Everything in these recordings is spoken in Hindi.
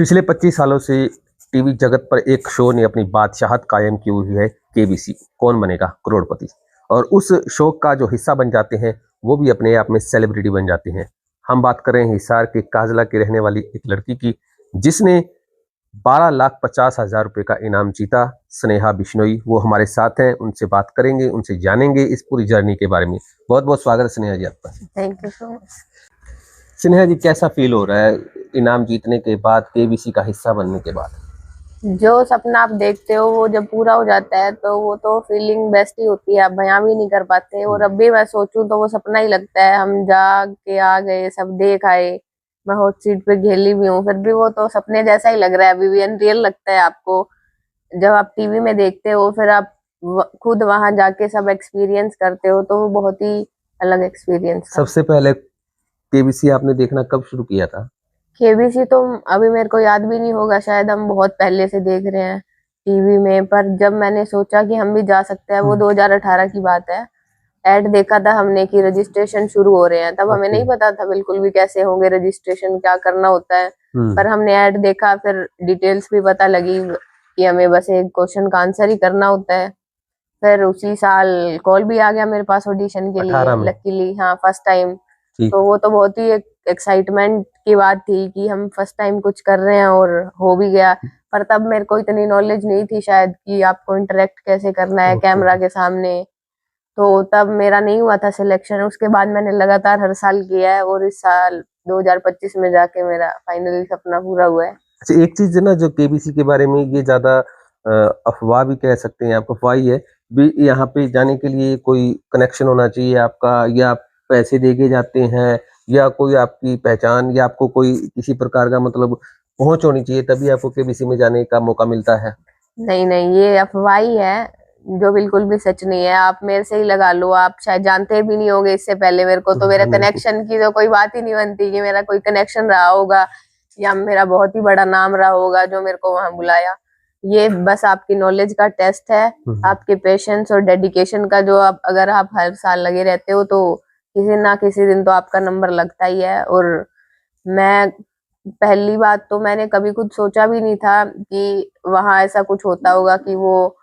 पिछले 25 सालों से टीवी जगत पर एक शो ने अपनी बादशाहत कायम की हुई है, केबीसी कौन बनेगा करोड़पति। और उस शो का जो हिस्सा बन जाते हैं वो भी अपने आप में सेलिब्रिटी बन जाते हैं। हम बात कर रहे हैं हिसार के काजला की रहने वाली एक लड़की की, जिसने 12,50,000 रुपए का इनाम जीता। स्नेहा बिश्नोई वो हमारे साथ हैं, उनसे बात करेंगे, उनसे जानेंगे इस पूरी जर्नी के बारे में। बहुत बहुत स्वागत है स्नेहा जी आपका। Thank you so much. Sneha ji, कैसा फील हो रहा है इनाम जीतने के बाद, केबीसी का हिस्सा बनने के बाद? जो सपना आप देखते हो वो जब पूरा हो जाता है तो वो तो फीलिंग बेस्ट ही होती है, आप बयां भी नहीं कर पाते। और अब भी मैं सोचूं तो वो सपना ही लगता है। हम जा के आ गए, सब देख आए, मैं हॉट सीट पे खेली भी हूँ, फिर भी वो तो सपने जैसा ही लग रहा है, अभी भी अनरियल लगता है आपको। जब आप टीवी में देखते हो फिर आप खुद वहां जाके सब एक्सपीरियंस करते हो तो वो बहुत ही अलग एक्सपीरियंस था। सबसे पहले केबीसी आपने देखना कब शुरू किया था? केबीसी तो अभी मेरे को याद भी नहीं होगा, शायद हम बहुत पहले से देख रहे हैं टीवी में। पर जब मैंने सोचा कि हम भी जा सकते हैं, वो 2018 की बात है। ऐड देखा था हमने कि रजिस्ट्रेशन शुरू हो रहे हैं, तब हमें नहीं पता था बिल्कुल भी कैसे होंगे रजिस्ट्रेशन, क्या करना होता है। पर हमने ऐड देखा, फिर डिटेल्स भी पता लगी कि हमें बस एक क्वेश्चन का आंसर ही करना होता है। फिर उसी साल कॉल भी आ गया मेरे पास ऑडिशन के लिए, लकीली। हाँ, फर्स्ट टाइम। तो वो तो बहुत ही एक एक्साइटमेंट की बात थी कि हम फर्स्ट टाइम कुछ कर रहे हैं, और हो भी गया। पर तब मेरे को इतनी नॉलेज नहीं थी शायद कि आपको इंटरेक्ट कैसे करना है कैमरा के सामने। तो तब मेरा नहीं हुआ था सिलेक्शन। उसके बाद मैंने लगातार हर साल किया है, और इस साल 2025 में जाके मेरा फाइनली सपना पूरा हुआ है। अच्छा, एक चीज है ना जो केबीसी के बारे में, ये ज्यादा अफवाह भी कह सकते हैं, आपको अफवाह ही है भी। यहाँ पे जाने के लिए कोई कनेक्शन होना चाहिए आपका, या पैसे दे के जाते हैं, या कोई आपकी पहचान, या आपको कोई किसी प्रकार का मतलब पहुंच होनी चाहिए, तभी आपको केबीसी में जाने का मौका मिलता है? नहीं नहीं, ये अफवाह ही है, जो बिल्कुल भी सच नहीं है। आप मेरे से ही लगा लो, आप शायद जानते भी नहीं होगे इससे पहले मेरे को। तो मेरा कनेक्शन की तो कोई बात ही नहीं बनती कि मेरा कोई कनेक्शन रहा होगा या मेरा बहुत ही बड़ा नाम रहा होगा जो मेरे को वहां बुलाया। ये बस आपकी नॉलेज का टेस्ट है, आपके पेशेंस और डेडिकेशन का। जो आप अगर आप हर साल लगे रहते हो तो किसी ना किसी दिन तो आपका नंबर लगता ही है। और मैं, पहली बात तो मैंने कभी कुछ सोचा भी नहीं था कि वहां ऐसा कुछ होता होगा कि वो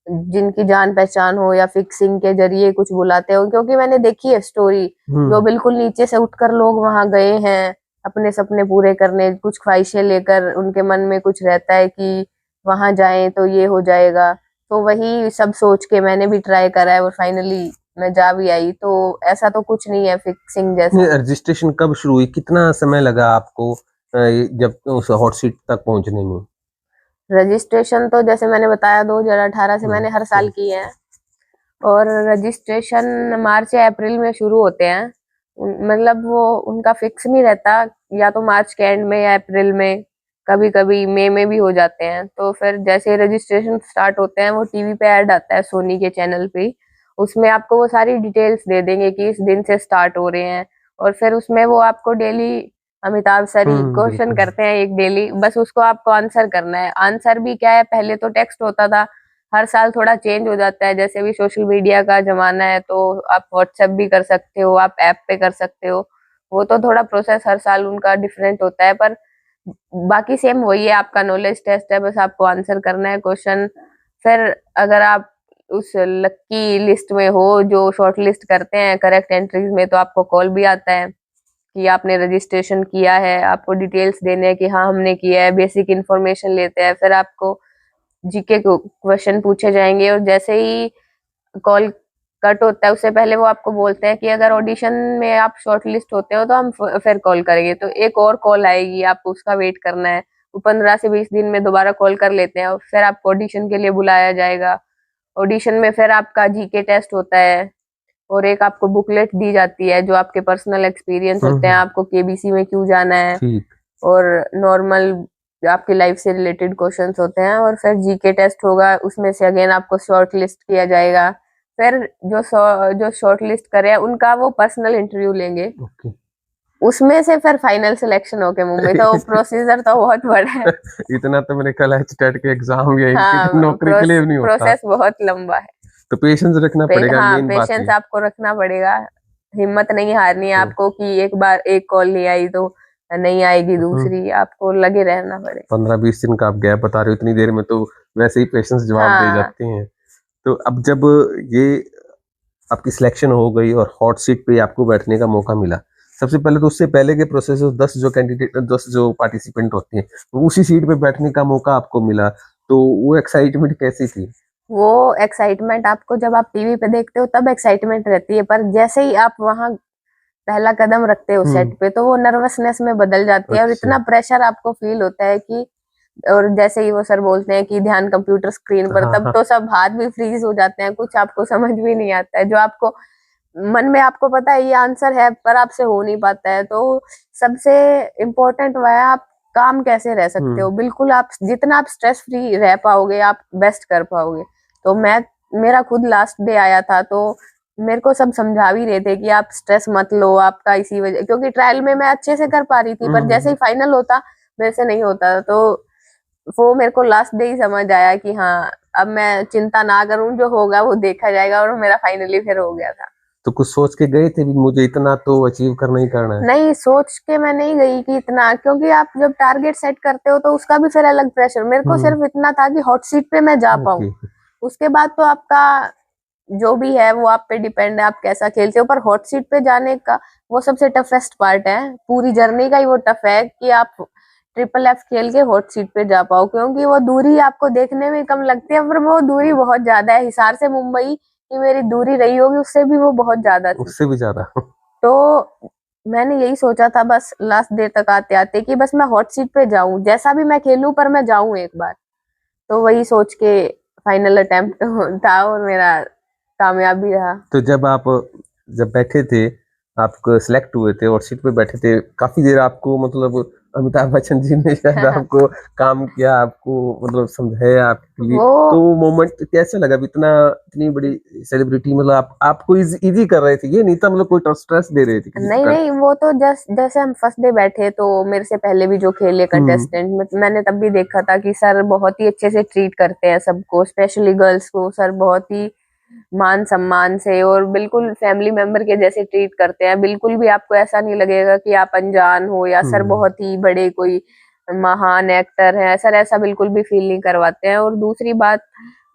जिनकी जान पहचान हो या फिक्सिंग के जरिए कुछ बुलाते हो। क्योंकि मैंने देखी है स्टोरी, जो बिल्कुल नीचे से उठकर लोग वहां गए हैं अपने सपने पूरे करने, कुछ ख्वाहिशें लेकर। उनके मन में कुछ रहता है कि वहां जाएं तो ये हो जाएगा। तो वही सब सोच के मैंने भी ट्राई करा है, और फाइनली मैं जा भी आई। तो ऐसा तो कुछ नहीं है फिक्सिंग जैसा। रजिस्ट्रेशन कब शुरू हुई, कितना समय लगा आपको जब उस हॉट सीट तक पहुंचने में? रजिस्ट्रेशन तो जैसे मैंने बताया 2018 से मैंने हर साल किए हैं। और रजिस्ट्रेशन मार्च या अप्रैल में शुरू होते हैं। मतलब वो उनका फिक्स नहीं रहता, या तो मार्च के एंड में या अप्रैल में, कभी कभी मई में भी हो जाते हैं। तो फिर जैसे रजिस्ट्रेशन स्टार्ट होते हैं, वो टीवी पे ऐड आता है सोनी के चैनल पे। उसमें आपको वो सारी डिटेल्स दे देंगे कि इस दिन से स्टार्ट हो रहे हैं। और फिर उसमें वो आपको डेली अमिताभ सर ही क्वेश्चन करते हैं एक डेली, बस उसको आपको आंसर करना है। आंसर भी क्या है, पहले तो टेक्स्ट होता था, हर साल थोड़ा चेंज हो जाता है। जैसे भी सोशल मीडिया का जमाना है तो आप व्हाट्सएप भी कर सकते हो, आप ऐप पे कर सकते हो। वो तो थोड़ा प्रोसेस हर साल उनका डिफरेंट होता है, पर बाकी सेम वही है। आपका नॉलेज टेस्ट है, बस आपको आंसर करना है क्वेश्चन। फिर अगर आप उस लकी लिस्ट में हो जो शॉर्ट लिस्ट करते हैं करेक्ट एंट्रीज में, तो आपको कॉल भी आता है कि आपने रजिस्ट्रेशन किया है। आपको डिटेल्स देने हैं कि हाँ हमने किया है, बेसिक इन्फॉर्मेशन लेते हैं। फिर आपको जीके क्वेश्चन पूछे जाएंगे, और जैसे ही कॉल कट होता है उससे पहले वो आपको बोलते हैं कि अगर ऑडिशन में आप शॉर्ट लिस्ट होते हो तो हम फिर कॉल करेंगे। तो एक और कॉल आएगी, आपको उसका वेट करना है। वो 15 से 20 दिन में दोबारा कॉल कर लेते हैं, और फिर आपको ऑडिशन के लिए बुलाया जाएगा। ऑडिशन में फिर आपका जीके टेस्ट होता है, और एक आपको बुकलेट दी जाती है जो आपके पर्सनल एक्सपीरियंस होते हैं, आपको केबीसी में क्यों जाना है, और नॉर्मल आपकी लाइफ से रिलेटेड क्वेश्चंस होते हैं। और फिर जीके टेस्ट होगा, उसमें से अगेन आपको शॉर्ट लिस्ट किया जाएगा। फिर जो शॉर्ट लिस्ट करे उनका वो पर्सनल इंटरव्यू लेंगे। उसमें से फिर फाइनल सिलेक्शन होके मुंबई। तो प्रोसीजर तो बहुत बड़ा है। इतना तो मेरे ख्याल है टेट के एग्जाम या हाँ, नौकरी के लिए भी नहीं होता। प्रोसेस बहुत लंबा है, तो पेशेंस रखना पड़ेगा। हाँ, मेन बात पेशेंस आपको रखना पड़ेगा। हिम्मत नहीं हारनी है आपको कि एक बार एक कॉल नहीं आई तो नहीं आएगी दूसरी, आपको लगे रहना पड़े। 15-20 दिन का आप गैप बता रहे हो, इतनी देर में तो वैसे ही पेशेंट्स जवाब दे हाँ जाते हैं। तो अब जब ये आपकी सिलेक्शन हो गई और हॉट सीट पे आपको बैठने का मौका मिला, सबसे पहले तो उससे पहले के प्रोसेस 10 जो पार्टिसिपेंट होते हैं, तो उसी सीट पे बैठने का मौका आपको मिला, तो वो एक्साइटमेंट कैसी थी? वो एक्साइटमेंट आपको जब आप टीवी पे देखते हो तब एक्साइटमेंट रहती है, पर जैसे ही आप वहां पहला कदम रखते हो सेट पे तो वो नर्वसनेस में बदल जाती है और अच्छा। इतना प्रेशर आपको फील होता है कि, और जैसे ही वो सर बोलते हैं कि ध्यान कंप्यूटर स्क्रीन पर, हाँ, तब हाँ। तो सब हाथ भी फ्रीज हो जाते हैं, कुछ आपको समझ भी नहीं आता है, जो आपको मन में आपको पता है ये आंसर है पर आपसे हो नहीं पाता है। तो सबसे इम्पोर्टेंट वह है आप काम कैसे रह सकते हो, बिल्कुल आप जितना आप स्ट्रेस फ्री रह पाओगे आप बेस्ट कर पाओगे। तो मेरा खुद लास्ट डे आया था तो मेरे को सब समझा भी रहे थे कि आप स्ट्रेस मत लो, आपका इसी वजह, क्योंकि ट्रायल में मैं अच्छे से कर पा रही थी पर जैसे ही फाइनल होता मेरे से नहीं होता, तो वो मेरे को लास्ट डे ही समझ आया कि हाँ अब मैं चिंता ना करूं, जो होगा वो देखा जाएगा, और मेरा फाइनली फिर हो गया था। तो कुछ सोच के गए थे भी मुझे इतना तो अचीव करना ही करना है? नहीं, सोच के मैं नहीं गई कि इतना, क्योंकि आप जब टारगेट सेट करते हो तो उसका भी फिर अलग प्रेशर, मेरे को सिर्फ इतना था कि हॉट सीट पे मैं जा पाऊं, ओके। उसके बाद तो आपका जो भी है वो आप पे डिपेंड है, आप कैसा खेलते हो, पर हॉट सीट पे जाने का वो सबसे टफेस्ट पार्ट है, पूरी जर्नी का ही वो टफ है कि आप ट्रिपल एफ खेल के हॉट सीट पे जा पाओ, क्योंकि वो दूरी आपको देखने में कम लगती है पर वो दूरी बहुत ज्यादा है। हिसार से मुंबई की मेरी दूरी रही होगी, उससे भी वो बहुत ज्यादा थी। उससे भी ज्यादा। तो मैंने यही सोचा था बस लास्ट डे तक आते आते कि बस मैं हॉट सीट पे जाऊं, जैसा भी मैं खेलूं पर मैं जाऊं एक बार। तो वही सोच के फाइनल अटेम्प्ट था और मेरा कामयाब भी रहा। तो जब बैठे थे, आप सिलेक्ट हुए थे और सीट पे बैठे थे, काफी देर आपको मतलब अमिताभ बच्चन जी ने शायद आपको काम किया, आपको मतलब समझाया आपके लिए, वो तो मोमेंट कैसे लगा? इतनी बड़ी सेलिब्रिटी, मतलब आपको इजी कर रहे थे, ये नहीं था मतलब कोई स्ट्रेस दे रहे थे किसी नहीं प्रकार? नहीं, वो तो जैसे हम फर्स्ट डे बैठे तो मेरे से पहले भी जो खेले कंटेस्टेंट, मैंने तब भी देखा था कि सर बहुत ही अच्छे से ट्रीट करते हैं सबको, स्पेशली गर्ल्स को सर बहुत ही मान सम्मान से और बिल्कुल फैमिली मेंबर के जैसे ट्रीट करते हैं, बिल्कुल भी आपको ऐसा नहीं लगेगा कि आप अनजान हो या सर बहुत ही बड़े कोई महान एक्टर हैं, सर ऐसा बिल्कुल भी फील नहीं करवाते हैं। और दूसरी बात,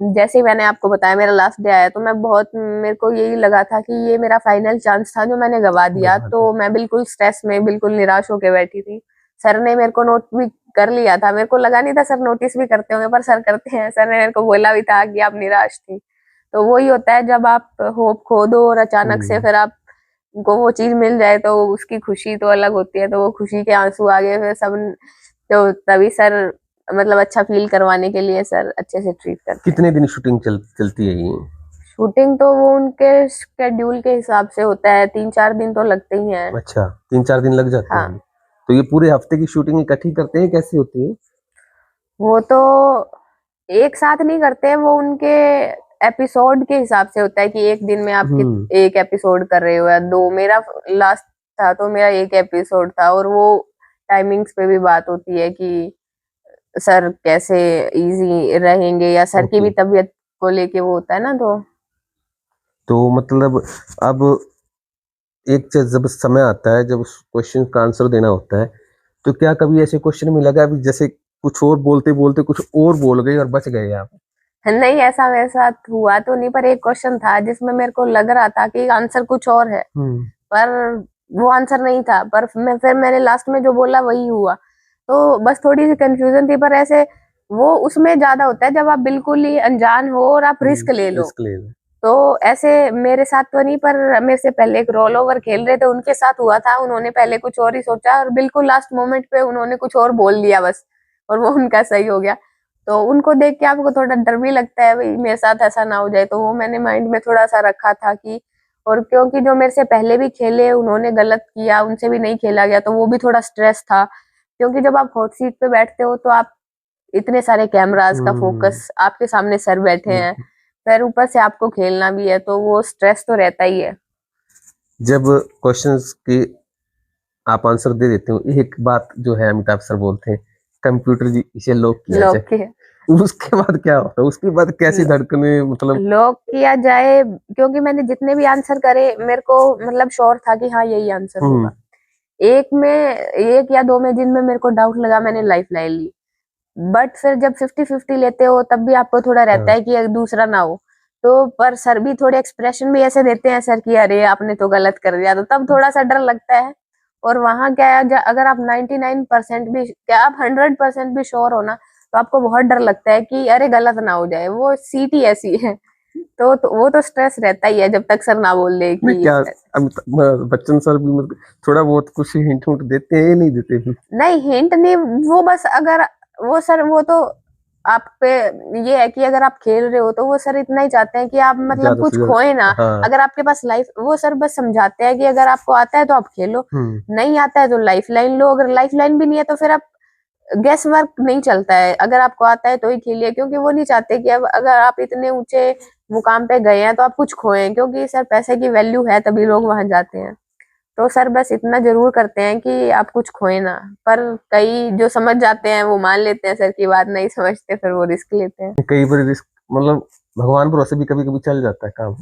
जैसे ही मैंने आपको बताया मेरा लास्ट डे आया तो मेरे को यही लगा था कि ये मेरा फाइनल चांस था जो मैंने गवा दिया, तो मैं बिल्कुल स्ट्रेस में बिल्कुल निराश होकर बैठी थी। सर ने मेरे को नोट भी कर लिया था, मेरे को लगा नहीं था सर नोटिस भी करते होंगे पर सर करते हैं, सर ने मेरे को बोला भी था कि आप निराश थी। तो वही होता है जब आप होप खो दो और अचानक से फिर आपको वो चीज मिल जाए तो उसकी खुशी तो अलग होती है, तो वो खुशी के आंसू आ गए फिर सब। तो तभी सर मतलब अच्छा फील करवाने के लिए सर अच्छे से ट्रीट करते हैं। कितने दिन शूटिंग चलती है ये? शूटिंग तो वो उनके शेड्यूल के हिसाब से होता है, 3-4 दिन तो लगते ही हैं। अच्छा, 3-4 दिन लग जाते हाँ, हैं। तो ये पूरे हफ्ते की शूटिंग इकट्ठी करते हैं, कैसी होती है? वो तो एक साथ नहीं करते हैं, वो उनके एपिसोड के हिसाब से होता है कि एक दिन में आप एक एपिसोड कर रहे हो या दो। मेरा लास्ट था तो मेरा एक एपिसोड था, और वो टाइमिंग्स पे भी बात होती है कि सर कैसे इजी रहेंगे या सर की भी तबीयत को लेके वो होता है ना। तो मतलब अब एक जब समय आता है जब उस क्वेश्चन का आंसर देना होता है, तो क्या कभी ऐसे क्वेश्चन में लगा अभी जैसे कुछ और बोलते बोलते कुछ और बोल गए और बच गए आप? नहीं, ऐसा मेरे साथ हुआ तो नहीं, पर एक क्वेश्चन था जिसमें मेरे को लग रहा था कि आंसर कुछ और है पर वो आंसर नहीं था, पर फिर मैंने लास्ट में जो बोला वही हुआ, तो बस थोड़ी सी कंफ्यूजन थी। पर ऐसे वो उसमें ज्यादा होता है जब आप बिल्कुल ही अनजान हो और आप रिस्क ले लो। तो ऐसे मेरे साथ तो नहीं, पर मेरे से पहले एक रोल ओवर खेल रहे थे उनके साथ हुआ था, उन्होंने पहले कुछ और ही सोचा और बिल्कुल लास्ट मोमेंट पे उन्होंने कुछ और बोल दिया बस, और वो उनका सही हो गया। तो उनको देख के आपको थोड़ा डर भी लगता है भाई मेरे साथ ऐसा ना हो जाए, तो वो मैंने माइंड में थोड़ा सा रखा था कि, और क्योंकि जो मेरे से पहले भी खेले उन्होंने गलत किया, उनसे भी नहीं खेला गया, तो वो भी थोड़ा स्ट्रेस था, क्योंकि जब आप हॉट सीट पे बैठते हो तो आप इतने सारे कैमरास का फोकस, आपके सामने सर बैठे हैं, फिर ऊपर से आपको खेलना भी है, तो वो स्ट्रेस तो रहता ही है। जब क्वेश्चंस के आप आंसर दे देते हो, एक बात जो है अमिताभ सर बोलते हैं, कंप्यूटर जी इसे लॉक किया जाए, उसके बाद क्या होता है? उसके बाद कैसी धड़कने, मतलब लॉक किया जाए, क्योंकि मैंने जितने भी आंसर करे मेरे को मतलब श्योर था कि हाँ यही आंसर होगा, एक या दो में जिनमें मेरे को डाउट लगा मैंने लाइफ लाइन ली, बट फिर जब 50-50 लेते हो तब भी आपको थोड़ा रहता हाँ है कि दूसरा ना हो। तो पर सर भी थोड़े एक्सप्रेशन भी ऐसे देते हैं सर कि अरे आपने तो गलत कर दिया, तो तब थोड़ा सा डर लगता है। और वहां क्या है, अगर आप 99% भी, क्या आप 100% भी श्योर हो ना, तो आपको बहुत डर लगता है कि अरे गलत ना हो जाए, वो सीट ही ऐसी है। तो वो तो स्ट्रेस रहता ही है जब तक सर ना बोल दे नहीं कि क्या, बच्चन सर भी मतलब थोड़ा बहुत कुछ हिंट हिंट देते हैं या नहीं देते फिर? नहीं, हिंट नहीं, वो बस अगर वो सर, वो तो आप पे ये है कि अगर आप खेल रहे हो तो वो सर इतना ही चाहते हैं कि आप मतलब ज्यादा से कुछ खोए ना। ज्यादा, हाँ। अगर आपके पास लाइफ, वो सर बस समझाते हैं कि अगर आपको आता है तो आप खेलो, नहीं आता है तो लाइफ लाइन लो, अगर लाइफ लाइन भी नहीं है तो फिर आप, गैस वर्क नहीं चलता है, अगर आपको आता है तो ही खेलिए, क्योंकि वो नहीं चाहते कि अब अगर आप इतने ऊंचे मुकाम पे गए हैं तो आप कुछ खोएं, क्योंकि सर पैसे की वैल्यू है तभी लोग वहां जाते हैं। तो सर बस इतना जरूर करते हैं कि आप कुछ खोए ना। पर कई जो समझ जाते हैं वो मान लेते हैं सर की बात, नहीं समझते फिर वो रिस्क लेते हैं। कई बार रिस्क मतलब भगवान भरोसे भी कभी कभी चल जाता है काम।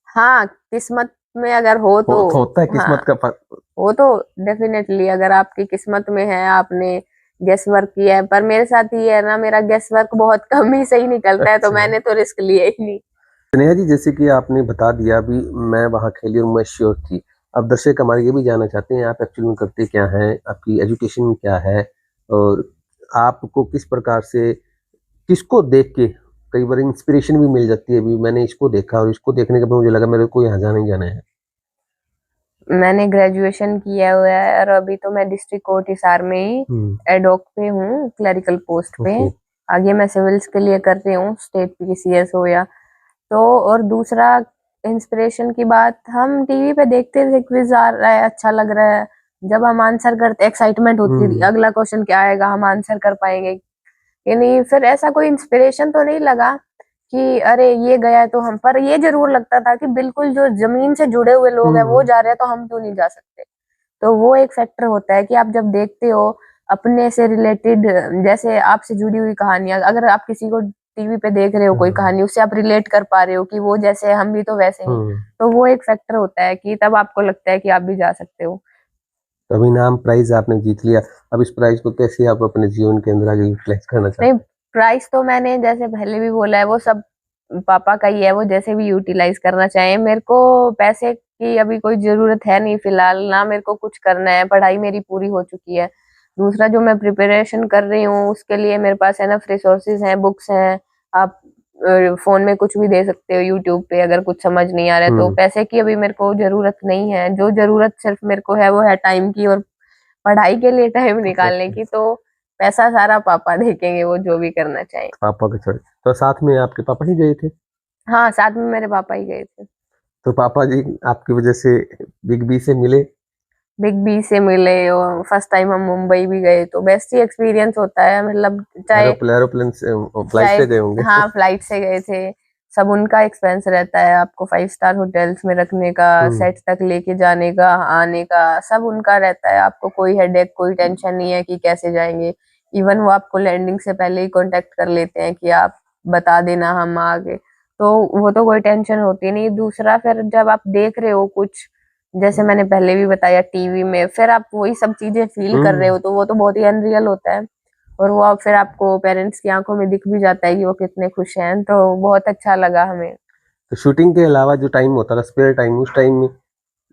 हाँ, किस्मत में अगर हो तो। होता है हाँ, किस्मत का वो तो डेफिनेटली, अगर आपकी किस्मत में है, आपने गेस वर्क किया है, पर मेरे साथ ये है ना, मेरा गेस वर्क बहुत कम ही सही निकलता है, तो अच्छा। मैंने तो रिस्क लिया ही नहीं। स्नेहा जी, जैसे कि आपने बता दिया अभी, मैं वहाँ खेली और मैं श्योर थी। अब दर्शक हमारे ये भी जानना चाहते हैं आप एक्चुअली में करते क्या हैं, आपकी एजुकेशन क्या है, और आपको किस प्रकार से, किसको देख के कई बार इंस्पिरेशन भी मिल जाती है, अभी मैंने इसको देखा और इसको देखने के बाद मुझे लगा मेरे को यहाँ जाना ही जाना है। मैंने ग्रेजुएशन किया हुआ है और अभी तो मैं डिस्ट्रिक्ट कोर्ट हिसार में ही एडोक पे हूँ, क्लरिकल पोस्ट पे। ओके। आगे मैं सिविल्स के लिए कर रही हूँ, स्टेट पीसीएस हो या तो। और दूसरा, इंस्पिरेशन की बात, हम टीवी पे देखते थे क्विज आ रहा है, अच्छा लग रहा है, जब हम आंसर करते एक्साइटमेंट होती थी, अगला क्वेश्चन क्या आएगा, हम आंसर कर पाएंगे कि नहीं। फिर ऐसा कोई इंस्पिरेशन तो नहीं लगा कि अरे ये गया है तो हम, पर ये जरूर लगता था कि बिल्कुल जो जमीन से जुड़े हुए लोग हैं वो जा रहे हैं तो हम क्यों नहीं जा सकते। तो वो एक फैक्टर होता है कि आप जब देखते हो अपने से रिलेटेड, जैसे आपसे जुड़ी हुई कहानियां, अगर आप किसी को टीवी पे देख रहे हो कोई कहानी, उससे आप रिलेट कर पा रहे हो कि वो जैसे हम भी तो वैसे ही, तो वो एक फैक्टर होता है कि तब आपको लगता है कि आप भी जा सकते हो। तो अब इनाम प्राइज आपने जीत लिया, अब इस प्राइज को कैसे आप अपने जीवन के अंदर आगे यूटिलाइज करना चाहते नहीं, हैं? प्राइस तो मैंने जैसे पहले भी बोला है, वो सब पापा का ही है, वो जैसे भी यूटिलाइज करना चाहे। मेरे को पैसे की अभी कोई जरूरत है नहीं फिलहाल, ना मेरे को कुछ करना है, पढ़ाई मेरी पूरी हो चुकी है। दूसरा, जो मैं प्रिपरेशन कर रही हूँ उसके लिए मेरे पास एनफ रिसोर्सेज हैं, बुक्स हैं, आप फोन में कुछ भी दे सकते हो, यूट्यूब पे अगर कुछ समझ नहीं आ रहा है। तो पैसे की अभी मेरे को जरूरत नहीं है, जो जरूरत सिर्फ मेरे को है वो है टाइम की, और पढ़ाई के लिए टाइम निकालने की। तो पैसा सारा पापा देखेंगे, वो जो भी करना चाहे। पापा के छोड़े तो साथ में आपके पापा ही गए थे? हाँ, साथ में मेरे पापा ही गए थे। तो पापा जी आपकी वजह से बिग बी से मिले? बिग बी से मिले, और फर्स्ट टाइम हम मुंबई भी गए, तो बेस्ट ही एक्सपीरियंस होता है, मतलब चाहे एरोप्लेन से, फ्लाइट चाहे से गए होंगे? हाँ, फ्लाइट से गए थे। सब उनका एक्सपेंस रहता है, आपको 5 स्टार होटल्स में रखने का, सेट तक लेके जाने का, आने का, सब उनका रहता है। आपको कोई हेडेक, कोई टेंशन नहीं है कि कैसे जाएंगे। इवन वो आपको लैंडिंग से पहले ही कांटेक्ट कर लेते हैं कि आप बता देना, हम आ गए। तो वो तो कोई टेंशन होती नहीं। दूसरा, फिर जब आप देख रहे हो कुछ, जैसे मैंने पहले भी बताया टीवी में, फिर आप वही सब चीजें फील कर रहे हो, तो वो तो बहुत ही अनरियल होता है। और वो फिर आपको पेरेंट्स की आंखों में दिख भी जाता है कि वो कितने खुश हैं, तो बहुत अच्छा लगा हमें। तो शूटिंग के अलावा जो टाइम होता था, स्पेयर टाइम, उस टाइम में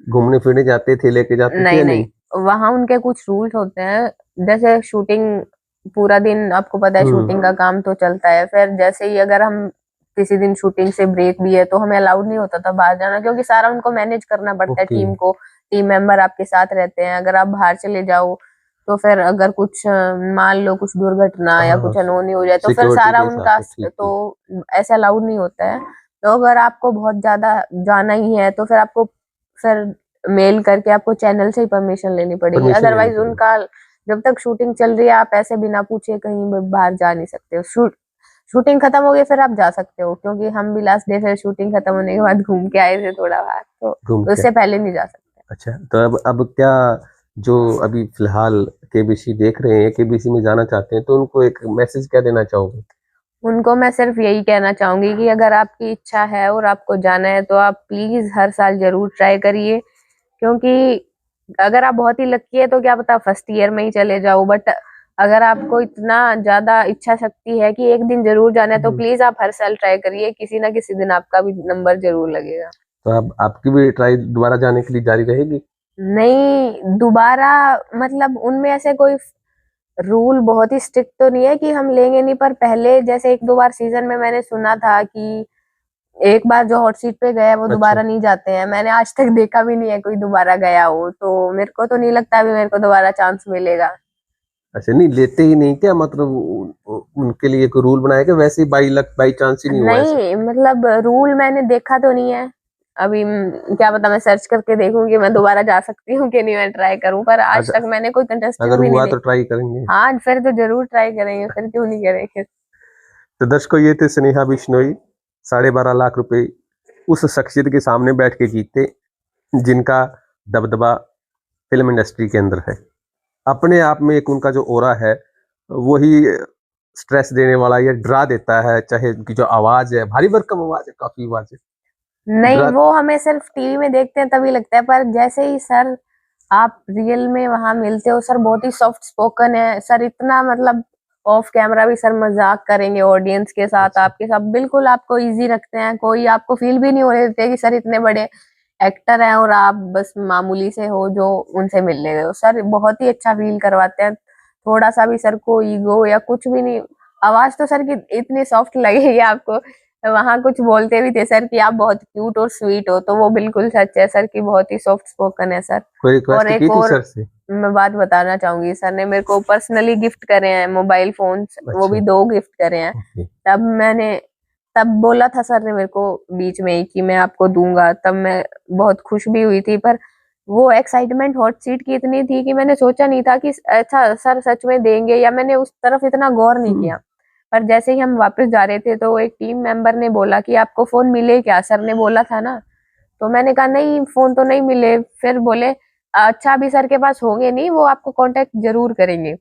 घूमने फिरने जाते थे, लेके जाते थे नहीं या नहीं, नहीं? वहां उनके कुछ रूल्स होते हैं। जैसे शूटिंग पूरा दिन, आपको पता है शूटिंग का काम तो चलता है, फिर जैसे ही अगर हम किसी दिन शूटिंग से ब्रेक भी है तो हमें अलाउड नहीं होता था बाहर जाना, क्योंकि सारा उनको मैनेज करना पड़ता है, ओके। टीम को। टीम मेंबर आपके साथ रहते हैं, अगर आप बाहर चले जाओ तो फिर अगर कुछ मान लो कुछ दुर्घटना या हाँ, कुछ अनहोनी हो जाए तो फिर सिक्योरिटी सारा के हिसाब उनका, से, ठीक तो ठीक। ऐसे अलाउड नहीं होता है। तो अगर आपको बहुत ज्यादा जाना ही है तो फिर आपको, फिर मेल करके आपको चैनल से ही परमिशन लेनी पड़ेगी, परमिशन लेनी अदरवाइज पड़ेगी। उनका, जब तक शूटिंग चल रही है आप ऐसे बिना पूछे कहीं बाहर जा नहीं सकते हो। शूटिंग खत्म हो गई फिर आप जा सकते हो, क्योंकि हम भी लास्ट डे फिर शूटिंग खत्म होने के बाद घूम के आए थे थोड़ा बाहर, तो घूम के। उससे पहले नहीं जा सकते। अच्छा, तो अब क्या, जो अभी फिलहाल केबीसी देख रहे हैं, केबीसी में जाना चाहते हैं, तो उनको एक मैसेज क्या देना चाहोगे? उनको मैं सिर्फ यही कहना चाहूंगी कि अगर आपकी इच्छा है और आपको जाना है तो आप प्लीज हर साल जरूर ट्राई करिए, क्योंकि अगर आप बहुत ही लकी है तो क्या पता फर्स्ट ईयर में ही चले जाओ, बट अगर आपको इतना ज्यादा इच्छा शक्ति है कि एक दिन जरूर जाना है तो प्लीज आप हर साल ट्राई करिए, किसी ना किसी दिन आपका भी नंबर जरूर लगेगा। तो अब आपकी भी ट्राई दोबारा जाने के लिए जारी रहेगी? नहीं, दोबारा मतलब उनमें ऐसे कोई रूल बहुत ही स्ट्रिक्ट तो नहीं है कि हम लेंगे नहीं, पर पहले जैसे एक दो बार सीजन में मैंने सुना था कि एक बार जो हॉट सीट पे गया वो दोबारा नहीं जाते हैं। मैंने आज तक देखा भी नहीं है कोई दोबारा गया हो, तो मेरे को तो नहीं लगता अभी मेरे को दोबारा चांस मिलेगा। अच्छा, नहीं लेते ही नहीं क्या, मतलब उनके लिए कोई रूल बनाया, कि वैसे ही बाई लक बाई चांस ही नहीं हुआ ऐसा? नहीं, मतलब रूल मैंने देखा तो नहीं है अभी। क्या पता मैं सर्च करके देखूंगी मैं दोबारा जा सकती हूँ कि नहीं, मैं ट्राई करूं, पर आज तक मैंने कोई कंटेस्टेंट अगर भी हुआ नहीं तो ट्राई करेंगे। हाँ फिर तो जरूर ट्राई करेंगे, फिर क्यों नहीं करेंगे। तो दर्शकों, ये थे स्नेहा बिश्नोई, 12.5 लाख रुपए उस शख्सियत के सामने बैठ के जीते जिनका दबदबा फिल्म इंडस्ट्री के अंदर है। अपने आप में एक उनका जो ओरा है वही स्ट्रेस देने वाला या डरा देता है, चाहे उनकी जो आवाज है, भारी भरकम आवाज है, काफी आवाज है। नहीं, वो हमें सिर्फ टीवी में देखते हैं तभी लगता है, पर जैसे ही सर आप रियल में वहां मिलते हो, सर बहुत ही सॉफ्ट स्पोकन है सर, इतना मतलब ऑफ कैमरा भी सर मजाक करेंगे ऑडियंस के साथ, आपके साथ बिल्कुल आपको इजी रखते हैं, कोई आपको फील भी नहीं होने देते कि सर इतने बड़े एक्टर हैं और आप बस मामूली से हो जो उनसे मिलने गए हो। सर बहुत ही अच्छा फील करवाते हैं, थोड़ा सा भी सर को ईगो या कुछ भी नहीं। आवाज तो सर की इतनी सॉफ्ट लगेगी आपको, तो वहां कुछ बोलते भी थे सर कि आप बहुत क्यूट और स्वीट हो, तो वो बिल्कुल सच है, सर की बहुत ही सॉफ्ट स्पोकन है सर। कोई और रिक्वेस्ट एक की थी और सर से? मैं बात बताना चाहूंगी, सर ने मेरे को पर्सनली गिफ्ट करे हैं मोबाइल फोन्स, वो भी 2 गिफ्ट करे हैं। तब बोला था सर ने मेरे को बीच में ही कि मैं आपको दूंगा, तब मैं बहुत खुश भी हुई थी, पर वो एक्साइटमेंट हॉट सीट की इतनी थी कि मैंने सोचा नहीं था कि अच्छा सर सच में देंगे, या मैंने उस तरफ इतना गौर नहीं किया। पर जैसे ही हम वापस जा रहे थे तो एक टीम मेंबर ने बोला कि आपको फोन मिले क्या, सर ने बोला था ना, तो मैंने कहा नहीं फोन तो नहीं मिले। फिर बोले अच्छा अभी सर के पास होंगे नहीं, वो आपको कांटेक्ट जरूर करेंगे।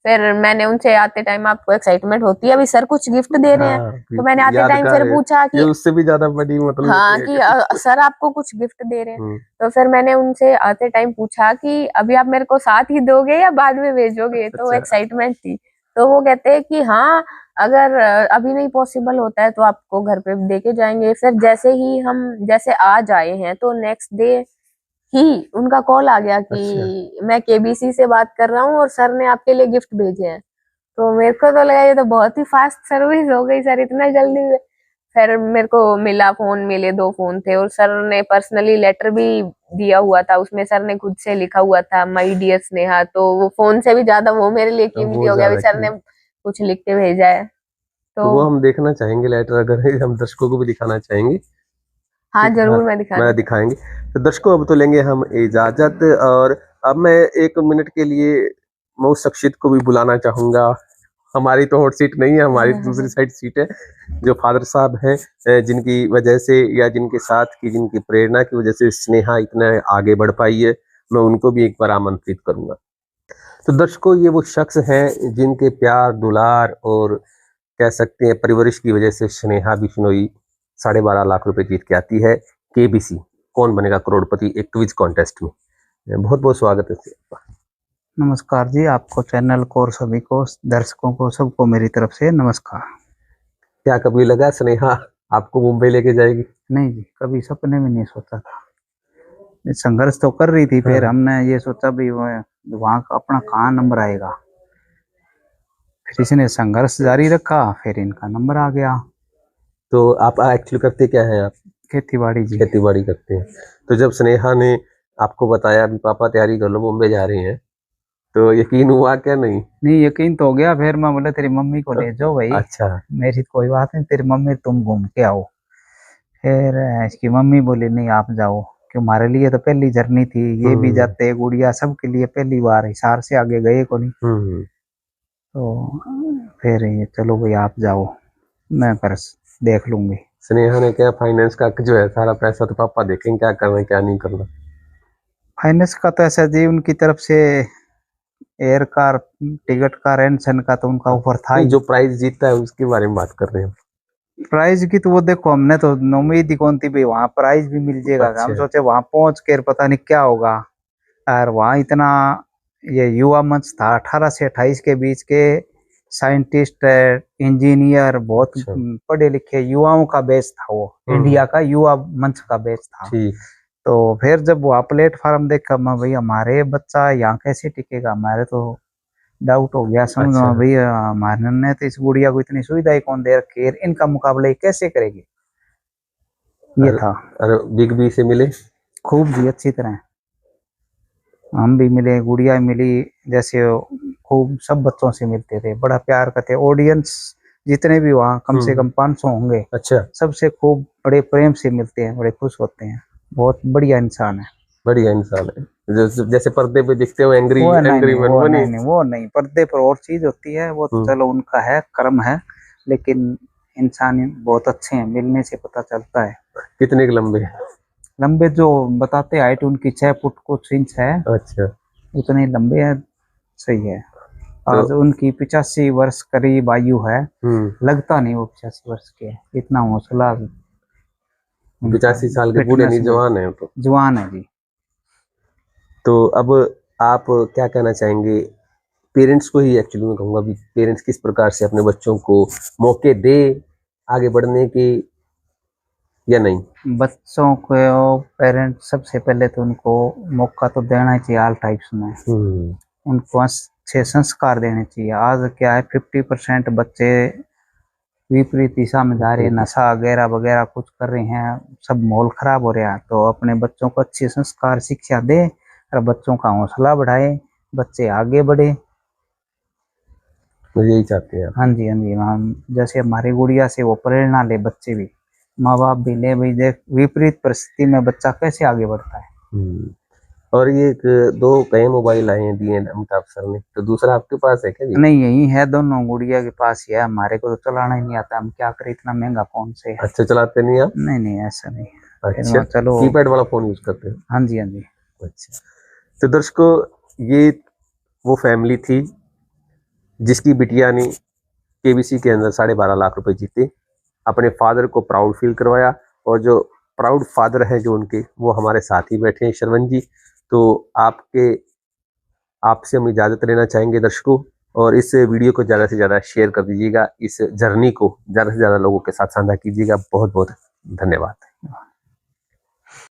फिर मैंने उनसे आते टाइम, आपको एक्साइटमेंट होती है अभी सर कुछ गिफ्ट दे रहे हैं, तो मैंने आते टाइम फिर पूछा कि ये उससे भी ज्यादा बड़ी मतलब हाँ कि सर आपको कुछ गिफ्ट दे रहे हैं, तो फिर मैंने उनसे आते टाइम पूछा कि अभी आप मेरे को साथ ही दोगे या बाद में भेजोगे, तो एक्साइटमेंट थी। तो वो कहते हैं कि हाँ अगर अभी नहीं पॉसिबल होता है तो आपको घर पे दे के जाएंगे। फिर जैसे ही हम जैसे आज आए हैं तो नेक्स्ट डे ही उनका कॉल आ गया कि मैं केबीसी से बात कर रहा हूँ और सर ने आपके लिए गिफ्ट भेजे हैं। तो मेरे को तो लगा ये तो बहुत ही फास्ट सर्विस हो गई सर, इतना जल्दी। फिर मेरे को मिला फोन, मिले 2 फोन थे, और सर ने पर्सनली लेटर भी दिया हुआ था, उसमें सर ने खुद से लिखा हुआ था माय डियर स्नेहा, तो वो फोन से भी ज्यादा वो मेरे लिए कीमती हो गया, अभी सर ने कुछ लिख के भेजा है। तो वो हम देखना चाहेंगे लेटर, अगर हम दर्शकों को भी दिखाना चाहेंगे। हाँ जरूर, मैं दिखाएंगे। तो दर्शकों अब तो लेंगे हम इजाजत, और अब मैं 1 मिनट के लिए मैं उस शख्सियत को भी बुलाना चाहूंगा। हमारी तो हॉट सीट नहीं है, हमारी दूसरी साइड सीट है, जो फादर साहब हैं, जिनकी वजह से या जिनके साथ की जिनकी प्रेरणा की वजह से स्नेहा इतना आगे बढ़ पाई है, मैं उनको भी एक बार आमंत्रित करूंगा। तो दर्शकों, ये वो शख्स हैं जिनके प्यार दुलार और कह सकते हैं परवरिश की वजह से स्नेहा बिश्नोई 12.5 लाख रुपए जीत के आती है केबीसी कौन बनेगा करोड़पति एक क्विज कॉन्टेस्ट में। बहुत बहुत स्वागत है आपका। नमस्कार जी, आपको चैनल को और सभी को, दर्शकों को, सबको मेरी तरफ से नमस्कार। क्या कभी लगा स्नेहा आपको मुंबई लेके जाएगी? नहीं जी, कभी सपने में नहीं सोचा था। संघर्ष तो कर रही थी, फिर हमने ये सोचा भी वहाँ का अपना कहाँ नंबर आएगा, फिर इसने संघर्ष जारी रखा, फिर इनका नंबर आ गया। तो आप एक्चुअली करते क्या हैं? आप खेतीबाड़ी जी। खेतीबाड़ी करते हैं। तो जब स्नेहा ने आपको बताया भी पापा तैयारी कर लो मुंबई जा रहे हैं, तो यकीन हुआ क्या? नहीं यकीन तो हो गया। फिर मैं बोला तेरी मम्मी को ले जाओ भाई। अच्छा, मेरी कोई बात नहीं, तेरी मम्मी तुम घूम के आओ। फिर इसकी मम्मी बोली नहीं आप जाओ, क्यों हमारे लिए तो पहली जर्नी थी, ये भी जाते गुड़िया सबके लिए पहली बार, हिसार से आगे गए को नहीं। तो फिर ये चलो भाई आप जाओ, मैं फिर देख लूंगी। स्नेहा ने क्या फाइनेंस का जो है सारा पैसा तो पापा देखेंगे क्या करना है क्या नहीं करना? फाइनेंस का तो ऐसा जी उनकी तरफ से एयर का टिकट का रेंशन का तो उनका ऑफर था ही। जो प्राइस जीतता है उसके बारे में बात कर रहे हैं। प्राइज की तो वो देखो, हमने तो उम्मीद ही कौन थी भाई वहाँ प्राइज भी मिल जाएगा। हम सोचे वहां पहुंच कर पता नहीं क्या होगा, और वहाँ इतना ये युवा मंच था, 18 से 28 के बीच के साइंटिस्ट, इंजीनियर, बहुत अच्छा। पढ़े लिखे युवाओं का बैच था वो। इंडिया का युवा मंच का बैच था। ठीक। तो फिर जब वो प्लेटफॉर्म देखा, मैं भाई हमारे बच्चा यहाँ कैसे टिकेगा, हमारे तो डाउट हो गया समझ अच्छा। में, भाई हमारे ने तो इस गुड़िया को इतनी सुविधाएं कौन दे रखी है, इनका मुकाबला ये कैसे करेगी, ये था। और बिग बी से मिले? खूब जी, अच्छी तरह हम भी मिले, गुड़िया मिली, जैसे खूब सब बच्चों से मिलते थे, बड़ा प्यार करते। ऑडियंस जितने भी वहाँ कम से कम 500 होंगे, अच्छा। सबसे खूब बड़े प्रेम से मिलते हैं, बड़े खुश होते हैं। बहुत बढ़िया इंसान है, बढ़िया इंसान है। जैसे पर्दे पे दिखते हो एंग्री वो नहीं एंग्री नहीं, मैन, वो वो नहीं नहीं? नहीं, वो नहीं। पर्दे पर और चीज होती है, वो तो चलो उनका है, कर्म है, लेकिन इंसान बहुत अच्छे हैं, मिलने से पता चलता है। कितने के लंबे हैं? लंबे जो बताते, हाइट उनकी 6 फुट कुछ इंच है, अच्छा। उतने लंबे हैं। सही है। तो आज उनकी 85 वर्ष करीब आयु है, लगता नहीं वो 85 वर्ष के है, इतना हौसला उनका, 85 साल के बूढ़े फिटनेस नहीं, में जवान है तो। जवान है जी। तो अब आप क्या कहना चाहेंगे पेरेंट्स को ही? एक्चुअली मैं कहूँगा भी पेरेंट्स किस प्रकार से अपने बच्चों को मौके दे आगे बढ़ने के, या नहीं? बच्चों को पेरेंट्स सबसे पहले तो उनको मौका तो देना ही चाहिए, ऑल टाइप्स में उनको अच्छे संस्कार देने चाहिए। आज क्या है, 50% बच्चे विपरीत दिशा में जा रहे हैं, नशा वगैरह वगैरह कुछ कर रहे हैं, सब माहौल खराब हो रहा है। तो अपने बच्चों को अच्छे संस्कार शिक्षा दे और बच्चों का हौसला बढ़ाए, बच्चे आगे बढ़े। मुझे यही चाहते हैं आप? हाँ जी, हाँ जी। हम जैसे हमारी गुड़िया से वो प्रेरणा ले, बच्चे भी, माँ बाप भी ले, भाई देख विपरीत परिस्थिति में बच्चा कैसे आगे बढ़ता है। और ये एक दो कई मोबाइल आए हैं दिए अमिताभ सर ने, तो दूसरा आपके पास है क्या जी? नहीं, यही है, दोनों गुड़िया के पास ही है, हमारे को तो चलाना ही नहीं आता, हम क्या करें, इतना महंगा फोन से। अच्छा, चलाते नहीं आप? नहीं नहीं, ऐसा नहीं। अच्छा, चलो, कीपैड वाला फोन यूज करते हैं? हाँ जी, हाँ जी। अच्छा। तो दर्शकों, ये वो फैमिली थी जिसकी बिटिया ने केबीसी के अंदर 12.5 लाख रुपए जीते, अपने फादर को प्राउड फील करवाया। और जो प्राउड फादर है जो उनके, वो हमारे साथ ही बैठे हैं, शरवण जी। तो आपसे हम इजाज़त लेना चाहेंगे दर्शकों, और इस वीडियो को ज़्यादा से ज़्यादा शेयर कर दीजिएगा, इस जर्नी को ज़्यादा से ज़्यादा लोगों के साथ साझा कीजिएगा। बहुत बहुत धन्यवाद।